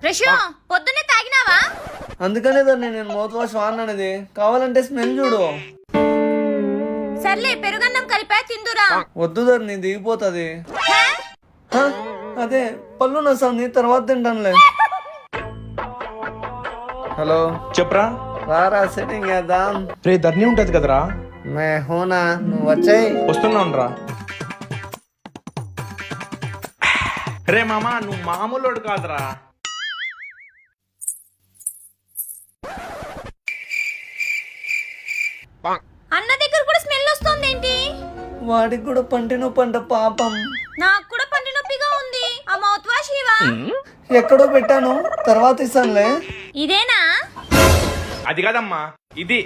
రిషు పొద్దున్నే తాగినావా? అందుకనే దాన్ని నేను మౌత్ వాష్ వాడినది. కావాలంటే స్మెల్ చూడు. సర్లే పెరుగన్నం కలిపా తిందురా. వద్దు ధరణి దిగిపోతుంది. అదే పళ్ళు నొస్తుంది, తర్వాత తింటానులే. హలో చెప్పరా. రారా సెట్టింగ్ చేద్దాం. రే ధర్ని ఉంటది కదరా. మే హోనా, నువ్వు వచ్చాయి. వస్తున్నాను రా. రే మామా నువ్వు మామూలు కాదురా. అన్న దగ్గర కూడా స్మెల్ వస్తుంది ఏంటి? వాడికి కూడా పంటి నొప్పి అంట పాపం. నాకు కూడా పంటి నొప్పిగా ఉంది. ఆ మౌత్ వాష్ ఇవా? ఎక్కడో పెట్టాను, తర్వాత ఇస్తానులే. ఇదేనా? అది కాదమ్మా ఇది.